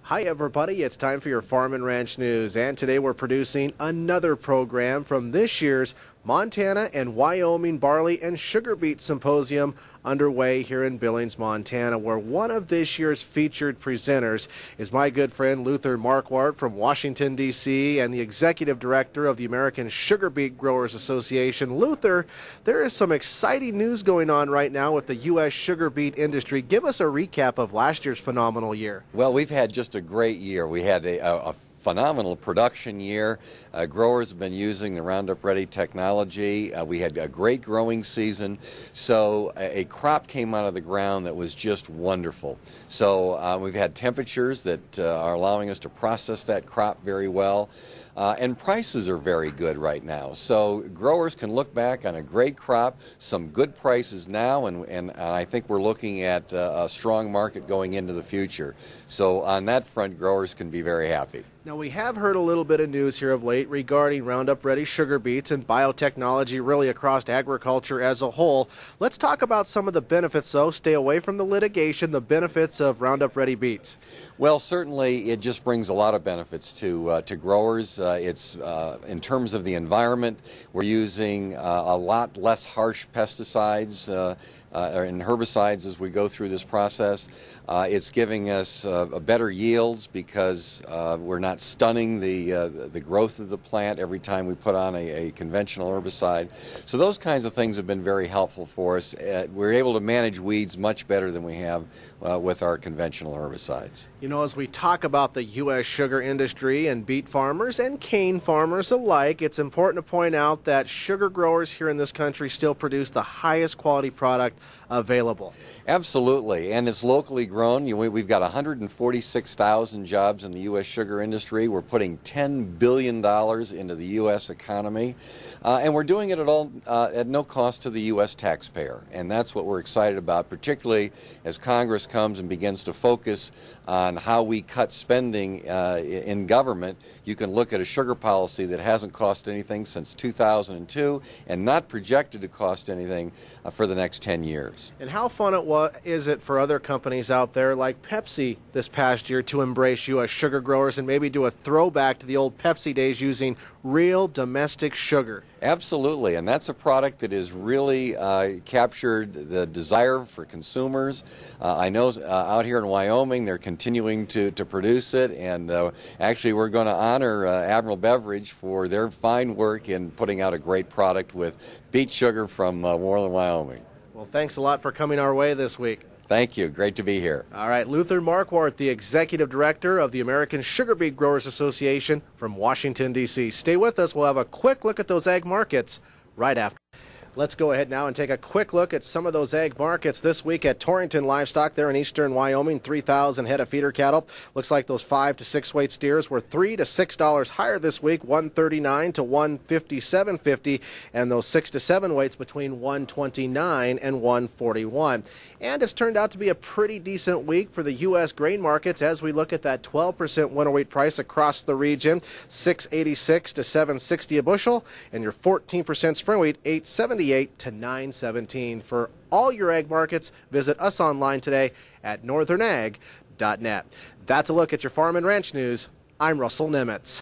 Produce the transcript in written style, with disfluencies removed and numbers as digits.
Hi everybody, it's time for your Farm and Ranch News, and today we're producing another program from this year's Montana and Wyoming Barley and Sugar Beet Symposium underway here in Billings, Montana, where one of this year's featured presenters is my good friend Luther Markwart from Washington, D.C., and the Executive Director of the American Sugar Beet Growers Association. Luther, there is some exciting news going on right now with the U.S. sugar beet industry. Give us a recap of last year's phenomenal year. Well, we've had just a great year. We had a phenomenal production year. Growers have been using the Roundup Ready technology. We had a great growing season. So a crop came out of the ground that was just wonderful. So we've had temperatures that are allowing us to process that crop very well. And prices are very good right now. So growers can look back on a great crop, some good prices now, and I think we're looking at a strong market going into the future. So on that front, growers can be very happy. Now, we have heard a little bit of news here of late regarding Roundup Ready sugar beets and biotechnology really across agriculture as a whole. Let's talk about some of the benefits, though. Stay away from the litigation, the benefits of Roundup Ready beets. Well, certainly it just brings a lot of benefits to growers. It's in terms of the environment, we're using a lot less harsh pesticides and herbicides as we go through this process. It's giving us better yields because we're not stunning the growth of the plant every time we put on a conventional herbicide. So those kinds of things have been very helpful for us. We're able to manage weeds much better than we have with our conventional herbicides. You know, as we talk about the U.S. sugar industry and beet farmers and cane farmers alike, it's important to point out that sugar growers here in this country still produce the highest quality product available. Absolutely, and it's locally grown. We've got 146,000 jobs in the U.S. sugar industry. We're putting $10 billion into the U.S. economy, and we're doing it at no cost to the U.S. taxpayer. And that's what we're excited about, particularly as Congress comes and begins to focus on how we cut spending in government. You can look at a sugar policy that hasn't cost anything since 2002 and not projected to cost anything for the next 10 years. And how fun is it for other companies out there like Pepsi this past year to embrace U.S. sugar growers and maybe do a throwback to the old Pepsi days using real domestic sugar? Absolutely, and that's a product that has really captured the desire for consumers. I know out here in Wyoming they're continuing to produce it, and actually we're going to honor Admiral Beverage for their fine work in putting out a great product with beet sugar from Moreland, Wyoming. Well, thanks a lot for coming our way this week. Thank you. Great to be here. All right, Luther Markwart, the Executive Director of the American Sugar Beet Growers Association from Washington, D.C. Stay with us. We'll have a quick look at those ag markets right after. Let's go ahead now and take a quick look at some of those ag markets this week at Torrington Livestock there in eastern Wyoming. 3,000 head of feeder cattle. Looks like those 5 to 6 weight steers were $3 to $6 higher this week, $139 to $157.50, and those 6 to 7 weights between $129 and $141. And it's turned out to be a pretty decent week for the U.S. grain markets as we look at that 12% winter wheat price across the region, $6.86 to $7.60 a bushel, and your 14% spring wheat, $8.78 to $9.17. For all your ag markets, visit us online today at northernag.net. That's a look at your Farm and Ranch News. I'm Russell Nimitz.